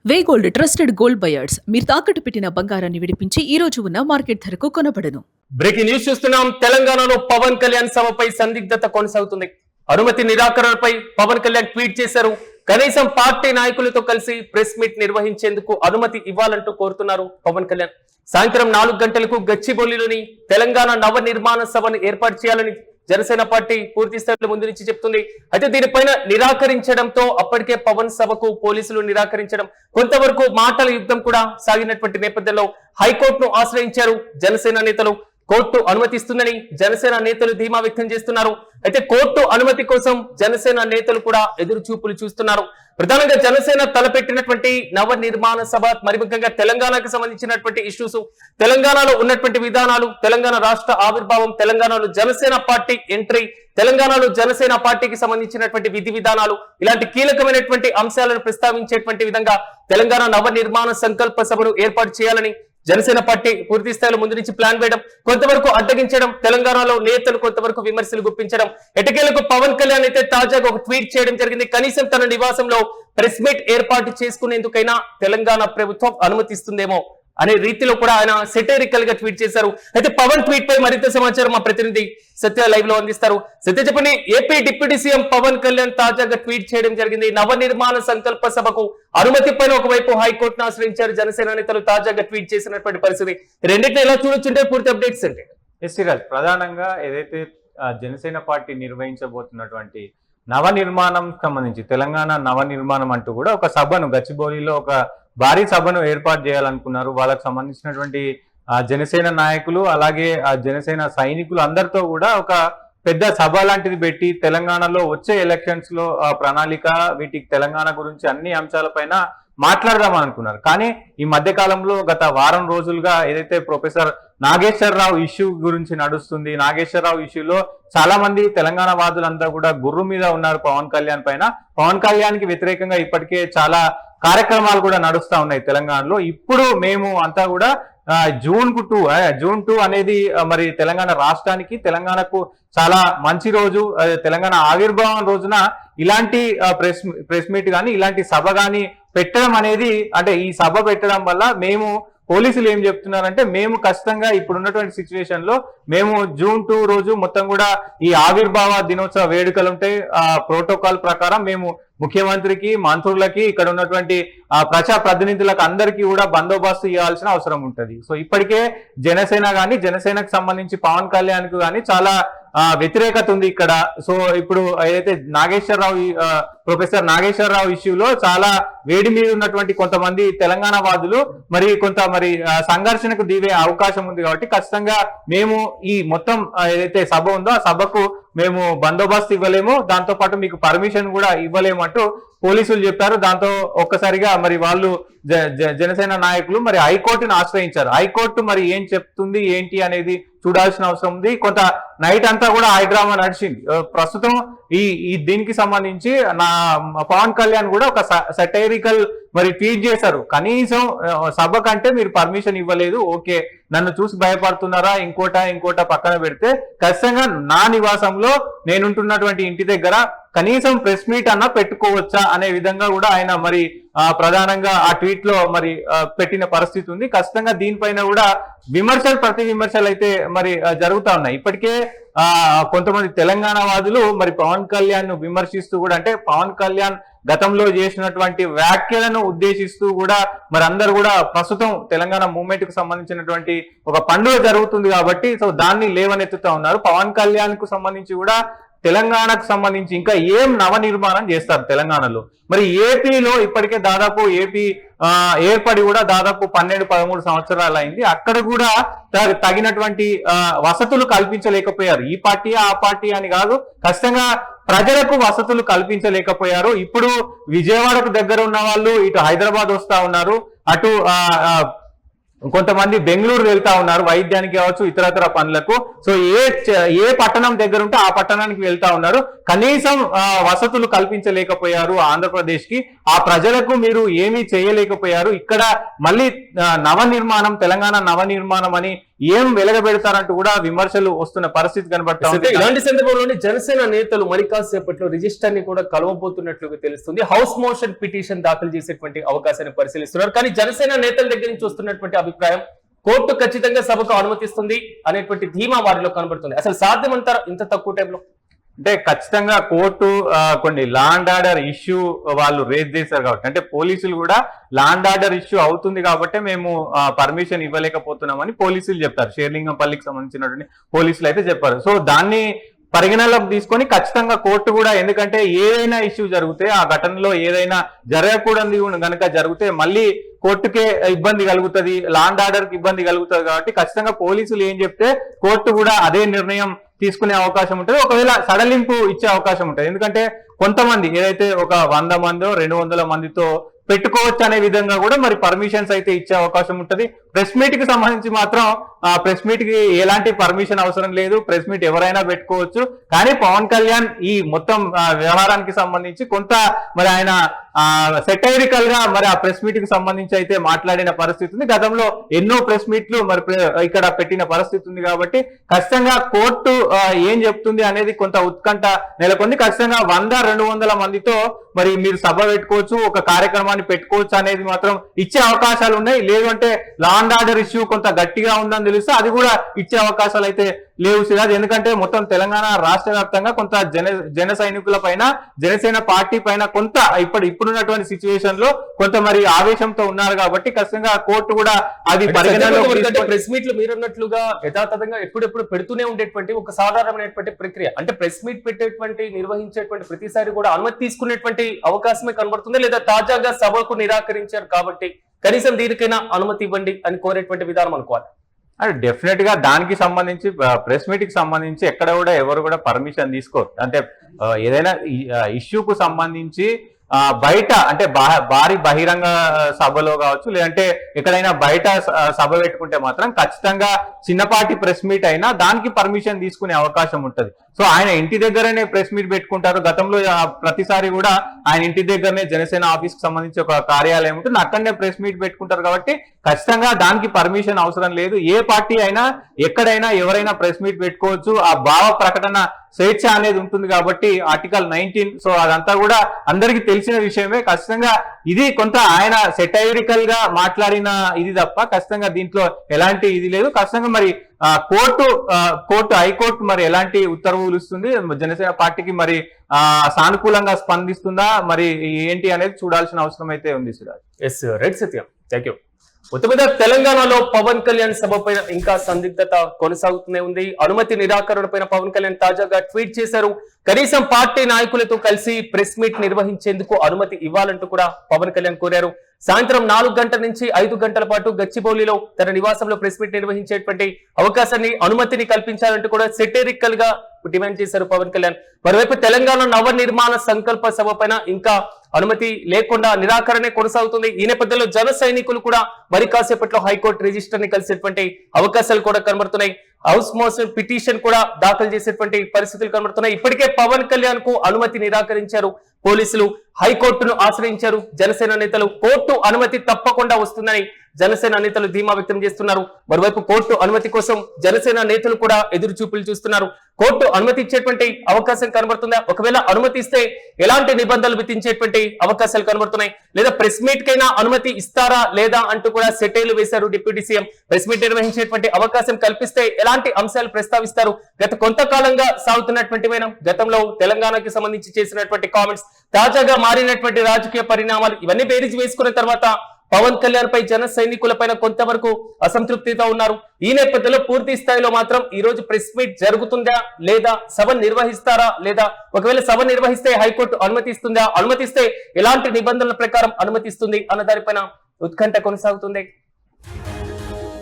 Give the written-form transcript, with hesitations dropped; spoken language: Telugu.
వే గోల్డ్ ట్రస్టెడ్ గోల్డ్ బయర్స్ మీరు తాకట్టు పెట్టిన బంగారాన్ని విడిపించి ఈ రోజు ఉన్న మార్కెట్ ధరకు కొనబడను. బ్రేకింగ్ న్యూస్ చూస్తున్నాం. తెలంగాణలో పవన్ కళ్యాణ్ సభపై సందిగ్ధత కొనసాగుతుంది. అనుమతి నిరాకరణపై పవన్ కళ్యాణ్ ట్వీట్ చేశారు. కనీసం పార్టీ నాయకులతో కలిసి ప్రెస్ మీట్ నిర్వహించేందుకు అనుమతి ఇవ్వాలంటూ కోరుతున్నారు పవన్ కళ్యాణ్. సాయంత్రం 4 గంటలకు గచ్చిబౌలిలోని తెలంగాణ నవ నిర్మాణ సభను ఏర్పాటు చేయాలని జనసేన పార్టీ పూర్తి స్థాయిలో ముందు నుంచి చెప్తుంది. అయితే దీనిపైన నిరాకరించడంతో అప్పటికే పవన్ సభకు పోలీసులు నిరాకరించడం, కొంతవరకు మాటల యుద్ధం కూడా సాగినటువంటి నేపథ్యంలో హైకోర్టును ఆశ్రయించారు జనసేన నేతలు. కోర్టు అనుమతిస్తుందని జనసేన నేతలు ధీమా వ్యక్తం చేస్తున్నారు. అయితే కోర్టు అనుమతి కోసం జనసేన నేతలు కూడా ఎదురు చూపులు చూస్తున్నారు. ప్రధానంగా జనసేన తలపెట్టినటువంటి నవ నిర్మాణ సభ, మరి ముఖ్యంగా తెలంగాణకు సంబంధించినటువంటి ఇష్యూస్, తెలంగాణలో ఉన్నటువంటి విధానాలు, తెలంగాణ రాష్ట్ర ఆవిర్భావం, తెలంగాణలో జనసేన పార్టీ ఎంట్రీ, తెలంగాణలో జనసేన పార్టీకి సంబంధించినటువంటి విధి విధానాలు, ఇలాంటి కీలకమైనటువంటి అంశాలను ప్రస్తావించేటువంటి విధంగా తెలంగాణ నవ నిర్మాణ సంకల్ప సభను ఏర్పాటు చేయాలని జనసేన పార్టీ పూర్తి స్థాయిలో ముందు నుంచి ప్లాన్ వేయడం, కొంతవరకు అడ్డగించడం, తెలంగాణలో నేతలు కొంతవరకు విమర్శలు గుప్పించడం. ఎటకేలకు పవన్ కళ్యాణ్ అయితే తాజాగా ఒక ట్వీట్ చేయడం జరిగింది. కనీసం తన నివాసంలో ప్రెస్ మీట్ ఏర్పాటు చేసుకునేందుకైనా తెలంగాణ ప్రభుత్వం అనుమతిస్తుందేమో అనే రీతిలో కూడా ఆయన సెటరికల్ గా ట్వీట్ చేశారు. అయితే పవన్ ట్వీట్ పై మరింత సమాచారం మా ప్రతినిధి సత్య లైవ్ లో అందిస్తారు. సత్య, చెప్పండి, AP deputy CM Pawan Kalyan తాజాగా ట్వీట్ చేయడం జరిగింది. నవ నిర్మాణ సంకల్ప సభకు అనుమతి పైన ఒకవైపు హైకోర్టును ఆశ్రయించారు జనసేన నేతలు. తాజాగా ట్వీట్ చేసినటువంటి పరిస్థితి, రెండింటిని ఎలా చూడొచ్చుంటే పూర్తి అప్డేట్స్ అంటే సిరాజ్, ప్రధానంగా ఏదైతే జనసేన పార్టీ నిర్వహించబోతున్నటువంటి నవ నిర్మాణం సంబంధించి తెలంగాణ నవ నిర్మాణం అంటూ కూడా ఒక సభను గచ్చిబౌలిలో ఒక భారీ సభను ఏర్పాటు చేయాలనుకున్నారు. వాళ్ళకు సంబంధించినటువంటి జనసేన నాయకులు, అలాగే జనసేన సైనికులు అందరితో కూడా ఒక పెద్ద సభ లాంటిది పెట్టి తెలంగాణలో వచ్చే ఎలక్షన్స్ లో ప్రణాళిక, వీటికి తెలంగాణ గురించి అన్ని అంశాలపైన మాట్లాడదాం అనుకున్నారు. కానీ ఈ మధ్య కాలంలో గత వారం రోజులుగా ఏదైతే ప్రొఫెసర్ నాగేశ్వరరావు ఇష్యూ గురించి నడుస్తుంది, నాగేశ్వరరావు ఇష్యూలో చాలా మంది తెలంగాణ వాదులంతా కూడా గుర్రు మీద ఉన్నారు పవన్ కళ్యాణ్ పైన. పవన్ కళ్యాణ్ కి వ్యతిరేకంగా ఇప్పటికే చాలా కార్యక్రమాలు కూడా నడుస్తా ఉన్నాయి తెలంగాణలో. ఇప్పుడు మేము అంతా కూడా జూన్ 2 అనేది మరి తెలంగాణ రాష్ట్రానికి, తెలంగాణకు చాలా మంచి రోజు. తెలంగాణ ఆవిర్భావం రోజున ఇలాంటి ప్రెస్ మీట్ కానీ ఇలాంటి సభ కానీ పెట్టడం అనేది, అంటే ఈ సభ పెట్టడం వల్ల మేము పోలీసులు ఏం చెప్తున్నారంటే, మేము ఖచ్చితంగా ఇప్పుడున్నటువంటి సిచ్యువేషన్ లో మేము జూన్ 2 రోజు మొత్తం కూడా ఈ ఆవిర్భావ దినోత్సవ వేడుకలు ఉంటాయి. ప్రోటోకాల్ ప్రకారం మేము ముఖ్యమంత్రికి, మంత్రులకి, ఇక్కడ ఉన్నటువంటి ప్రజా ప్రతినిధులకు అందరికీ కూడా బందోబస్తు ఇవ్వాల్సిన అవసరం ఉంటుంది. సో ఇప్పటికే జనసేన కానీ, జనసేనకు సంబంధించి పవన్ కళ్యాణ్ కు కానీ చాలా వ్యతిరేకత ఉంది ఇక్కడ. సో ఇప్పుడు ఏదైతే ప్రొఫెసర్ నాగేశ్వరరావు ఇష్యూలో చాలా వేడి మీద ఉన్నటువంటి కొంతమంది తెలంగాణ వాదులు కొంత సంఘర్షణకు దిగే అవకాశం ఉంది. కాబట్టి ఖచ్చితంగా మేము ఈ మొత్తం ఏదైతే సభ ఉందో ఆ సభకు మేము బందోబస్తు ఇవ్వలేము, దాంతో పాటు మీకు పర్మిషన్ కూడా ఇవ్వలేము అంటూ పోలీసులు చెప్పారు. దాంతో ఒక్కసారిగా వాళ్ళు జనసేన నాయకులు హైకోర్టును ఆశ్రయించారు. హైకోర్టు ఏం చెప్తుంది ఏంటి అనేది చూడాల్సిన అవసరం ఉంది. కొంత నైట్ అంతా కూడా హైడ్రామా నడిచింది. ప్రస్తుతం ఈ దీనికి సంబంధించి పవన్ కళ్యాణ్ కూడా ఒక సటైరికల్ ట్వీట్ చేశారు. కనీసం సభ కంటే మీరు పర్మిషన్ ఇవ్వలేదు, ఓకే, నన్ను చూసి భయపడుతున్నారా, ఇంకోట పక్కన పెడితే ఖచ్చితంగా నా నివాసంలో నేనుంటున్నటువంటి ఇంటి దగ్గర కనీసం ప్రెస్ మీట్ అన్నా పెట్టుకోవచ్చా అనే విధంగా కూడా ఆయన ప్రధానంగా ఆ ట్వీట్ లో పెట్టిన పరిస్థితి ఉంది. ఖచ్చితంగా దీనిపైన కూడా ప్రతి విమర్శలు అయితే జరుగుతా ఉన్నాయి. ఇప్పటికే కొంతమంది తెలంగాణ వాదులు పవన్ కళ్యాణ్ ను విమర్శిస్తూ కూడా, అంటే పవన్ కళ్యాణ్ గతంలో చేసినటువంటి వ్యాఖ్యలను ఉద్దేశిస్తూ కూడా అందరూ కూడా ప్రస్తుతం తెలంగాణ మూవ్మెంట్ కు సంబంధించినటువంటి ఒక పండుగ జరుగుతుంది కాబట్టి సో దాన్ని లేవనెత్తుతా ఉన్నారు. పవన్ కళ్యాణ్ కు సంబంధించి కూడా తెలంగాణకు సంబంధించి ఇంకా ఏం నవ నిర్మాణం చేస్తారు తెలంగాణలో. ఏపీలో ఇప్పటికే దాదాపు ఏపీ ఏర్పడి కూడా దాదాపు 12-13 సంవత్సరాలు అయింది. అక్కడ కూడా తగినటువంటి వసతులు కల్పించలేకపోయారు. ఈ పార్టీ ఆ పార్టీ అని కాదు, ఖచ్చితంగా ప్రజలకు వసతులు కల్పించలేకపోయారు. ఇప్పుడు విజయవాడకు దగ్గర ఉన్న వాళ్ళు ఇటు హైదరాబాద్ వస్తా ఉన్నారు, అటు కొంతమంది బెంగళూరు వెళ్తా ఉన్నారు వైద్యానికి కావచ్చు, ఇతరతర పనులకు. సో ఏ పట్టణం దగ్గర ఉంటే ఆ పట్టణానికి వెళ్తా ఉన్నారు. కనీసం వసతులు కల్పించలేకపోయారు ఆంధ్రప్రదేశ్ కి. ఆ ప్రజలకు మీరు ఏమీ చేయలేకపోయారు. ఇక్కడ మళ్ళీ నవ నిర్మాణం, తెలంగాణ నవ నిర్మాణం అని ఏం వెలగబెడతారంటూ కూడా విమర్శలు వస్తున్న పరిస్థితి కనబడతా ఉంది. ఇలాంటి సందర్భంలోనే జనసేన నేతలు మరి కాసేపట్లో రిజిస్టర్ ని కూడా కలవబోతున్నట్లుగా తెలుస్తుంది. హౌస్ మోషన్ పిటిషన్ దాఖలు చేసేటువంటి అవకాశాన్ని పరిశీలిస్తున్నారు. కానీ జనసేన నేతల దగ్గర నుంచి వస్తున్నటువంటి అభిప్రాయం కోర్టు ఖచ్చితంగా సభకు అనుమతిస్తుంది అనేటువంటి ధీమా వారిలో కనబడుతుంది. అసలు సాధ్యమంటారా ఇంత తక్కువ టైంలో? అంటే ఖచ్చితంగా కోర్టు కొన్ని లా అండ్ ఆర్డర్ ఇష్యూ వాళ్ళు రేజ్ చేశారు కాబట్టి, అంటే పోలీసులు కూడా లా అండ్ ఆర్డర్ ఇష్యూ అవుతుంది కాబట్టి మేము పర్మిషన్ ఇవ్వలేకపోతున్నామని పోలీసులు చెప్తారు. షేర్లింగంపల్లికి సంబంధించినటువంటి పోలీసులు అయితే చెప్పారు. సో దాన్ని పరిగణలోకి తీసుకొని ఖచ్చితంగా కోర్టు కూడా, ఎందుకంటే ఏదైనా ఇష్యూ జరిగితే ఆ ఘటనలో ఏదైనా జరగకూడదు కనుక జరిగితే మళ్ళీ కోర్టుకే ఇబ్బంది కలుగుతుంది, లా అండ్ ఆర్డర్ కి ఇబ్బంది కలుగుతుంది. కాబట్టి ఖచ్చితంగా పోలీసులు ఏం చెప్తే కోర్టు కూడా అదే నిర్ణయం తీసుకునే అవకాశం ఉంటుంది. ఒకవేళ సడలింపు ఇచ్చే అవకాశం ఉంటుంది. ఎందుకంటే కొంతమంది ఏదైతే ఒక 100 మందో 200 మందితో పెట్టుకోవచ్చు అనే విధంగా కూడా మరి పర్మిషన్స్ అయితే ఇచ్చే అవకాశం ఉంటుంది. ప్రెస్ మీట్ కి సంబంధించి మాత్రం ప్రెస్ మీట్ కి ఎలాంటి పర్మిషన్ అవసరం లేదు, ప్రెస్ మీట్ ఎవరైనా పెట్టుకోవచ్చు. కానీ పవన్ కళ్యాణ్ ఈ మొత్తం వ్యవహారానికి సంబంధించి కొంత మరి ఆయన సెటైరికల్ గా మరి ఆ ప్రెస్ మీట్ కి సంబంధించి అయితే మాట్లాడిన పరిస్థితి ఉంది. గతంలో ఎన్నో ప్రెస్ మీట్లు మరి ఇక్కడ పెట్టిన పరిస్థితి ఉంది. కాబట్టి ఖచ్చితంగా కోర్టు ఏం చెప్తుంది అనేది కొంత ఉత్కంఠ నెలకొంది. ఖచ్చితంగా 100-200 మందితో మరి మీరు సభ పెట్టుకోవచ్చు, ఒక కార్యక్రమాన్ని పెట్టుకోవచ్చు అనేది మాత్రం ఇచ్చే అవకాశాలు ఉన్నాయి. లేదు అంటే లా అండ్ ఆర్డర్ ఇష్యూ కొంత గట్టిగా ఉందని తెలిస్తే అది కూడా ఇచ్చే అవకాశాలు అయితే లేవు సిరాజ్. ఎందుకంటే మొత్తం తెలంగాణ రాష్ట్ర వ్యాప్తంగా కొంత జన సైనికుల పైన, జనసేన పార్టీ పైన కొంత ఇప్పుడున్నటువంటి సిచ్యువేషన్ లో కొంత మరి ఆవేశంతో ఉన్నారు. కాబట్టి ఖచ్చితంగా కోర్టు కూడా అది పరిగణనలో ప్రెస్ మీట్లు మీరున్నట్లుగా యథాతథంగా ఎప్పుడెప్పుడు పెడుతూనే ఉండేటువంటి ఒక సాధారణమైనటువంటి ప్రక్రియ. అంటే ప్రెస్ మీట్ పెట్టేటువంటి నిర్వహించేటువంటి ప్రతిసారి కూడా అనుమతి తీసుకునేటువంటి అవకాశమే కనబడుతుంది. లేదా తాజాగా సభకు నిరాకరించారు కాబట్టి కనీసం దీనికైనా అనుమతి ఇవ్వండి అని కోరేటువంటి విధానం అనుకోవాలి. అంటే డెఫినెట్ గా దానికి సంబంధించి ప్రెస్ మీట్ కి సంబంధించి ఎక్కడ కూడా ఎవరు కూడా పర్మిషన్ తీసుకోరు. అంటే ఏదైనా ఇష్యూకు సంబంధించి బయట అంటే భారీ బహిరంగ సభలో కావచ్చు, లేదంటే ఎక్కడైనా బయట సభ పెట్టుకుంటే మాత్రం ఖచ్చితంగా చిన్నపాటి ప్రెస్ మీట్ అయినా దానికి పర్మిషన్ తీసుకునే అవకాశం ఉంటుంది. సో ఆయన ఇంటి దగ్గరనే ప్రెస్ మీట్ పెట్టుకుంటారు. గతంలో ప్రతిసారి కూడా ఆయన ఇంటి దగ్గరనే జనసేన ఆఫీస్ కి సంబంధించి ఒక కార్యాలయం ఉంటుంది, అక్కడనే ప్రెస్ మీట్ పెట్టుకుంటారు. కాబట్టి ఖచ్చితంగా దానికి పర్మిషన్ అవసరం లేదు. ఏ పార్టీ అయినా ఎక్కడైనా ఎవరైనా ప్రెస్ మీట్ పెట్టుకోవచ్చు. ఆ భావ ప్రకటన స్వేచ్ఛ అనేది ఉంటుంది కాబట్టి ఆర్టికల్ 19. సో అదంతా కూడా అందరికీ తెలిసిన విషయమే. ఖచ్చితంగా ఇది కొంత ఆయన సెటైరికల్ గా మాట్లాడిన ఇది తప్ప ఖచ్చితంగా దీంట్లో ఎలాంటి ఇది లేదు. ఖచ్చితంగా మరి హైకోర్టు మరి ఎలాంటి ఉత్తర్వులు ఇస్తుంది, జనసేన పార్టీకి మరి సానుకూలంగా స్పందిస్తుందా మరి ఏంటి అనేది చూడాల్సిన అవసరం అయితే ఉంది Siraj. Yes right Satyam, thank you. మొత్తం మీద తెలంగాణలో పవన్ కళ్యాణ్ సభ పైన ఇంకా సందిగ్ధత కొనసాగుతూనే ఉంది. అనుమతి నిరాకరణ పైన పవన్ కళ్యాణ్ తాజాగా ట్వీట్ చేశారు. కనీసం పార్టీ నాయకులతో కలిసి ప్రెస్ మీట్ నిర్వహించేందుకు అనుమతి ఇవ్వాలంటూ కూడా పవన్ కళ్యాణ్ కోరారు. సాయంత్రం 4 గంటల నుంచి 5 గంటల పాటు గచ్చిబౌలిలో తన నివాసంలో ప్రెస్ మీట్ నిర్వహించేటువంటి అవకాశాన్ని, అనుమతిని కల్పించాలంటూ కూడా సెటరికల్ గా డిమాండ్ చేశారు పవన్ కళ్యాణ్. మరోవైపు తెలంగాణ నవనిర్మాణ సంకల్ప సభ పైన ఇంకా అనుమతి లేకుండా నిరాకరణే కొనసాగుతుంది. ఈ నేపథ్యంలో జన సైనికులు కూడా మరి కాసేపట్లో హైకోర్టు రిజిస్టర్ ని కలిసేటువంటి అవకాశాలు కూడా కనబడుతున్నాయి. హౌస్ మోషన్ పిటిషన్ కూడా దాఖలు చేసేటువంటి పరిస్థితులు కనబడుతున్నాయి. ఇప్పటికే పవన్ కళ్యాణ్ కు అనుమతి నిరాకరించారు పోలీసులు, హైకోర్టును ఆశ్రయించారు జనసేన నేతలు. కోర్టు అనుమతి తప్పకుండా వస్తుందని జనసేన నేతలు ధీమా వ్యక్తం చేస్తున్నారు. మరోవైపు కోర్టు అనుమతి కోసం జనసేన నేతలు కూడా ఎదురు చూపులు చూస్తున్నారు. కోర్టు అనుమతి ఇచ్చేటువంటి అవకాశం కనబడుతుందా? ఒకవేళ అనుమతి ఇస్తే ఎలాంటి నిబంధనలు విధించేటువంటి అవకాశాలు కనబడుతున్నాయి? లేదా ప్రెస్ మీట్ కైనా అనుమతి ఇస్తారా లేదా అంటూ కూడా సెటైలు వేశారు డిప్యూటీ సీఎం. ప్రెస్ మీట్ నిర్వహించేటువంటి అవకాశం కల్పిస్తే ఎలాంటి అంశాలు ప్రస్తావిస్తారు? గత కొంతకాలంగా సాగుతున్నటువంటి గతంలో తెలంగాణకి సంబంధించి చేసినటువంటి కామెంట్స్, తాజాగా మారినటువంటి రాజకీయ పరిణామాలు, ఇవన్నీ బేరీజ్ వేసుకున్న తర్వాత పవన్ కళ్యాణ్ పై జన సైనికుల పైన కొంతవరకు అసంతృప్తితో ఉన్నారు. ఈ నేపథ్యంలో పూర్తి స్థాయిలో మాత్రం ఈ రోజు ప్రెస్ మీట్ జరుగుతుందా లేదా సభ నిర్వహిస్తారా, లేదా ఒకవేళ సభ నిర్వహిస్తే హైకోర్టు అనుమతిస్తుందా, అనుమతిస్తే ఎలాంటి నిబంధనల ప్రకారం అనుమతిస్తుంది అన్న దానిపైన ఉత్కంఠ కొనసాగుతుంది.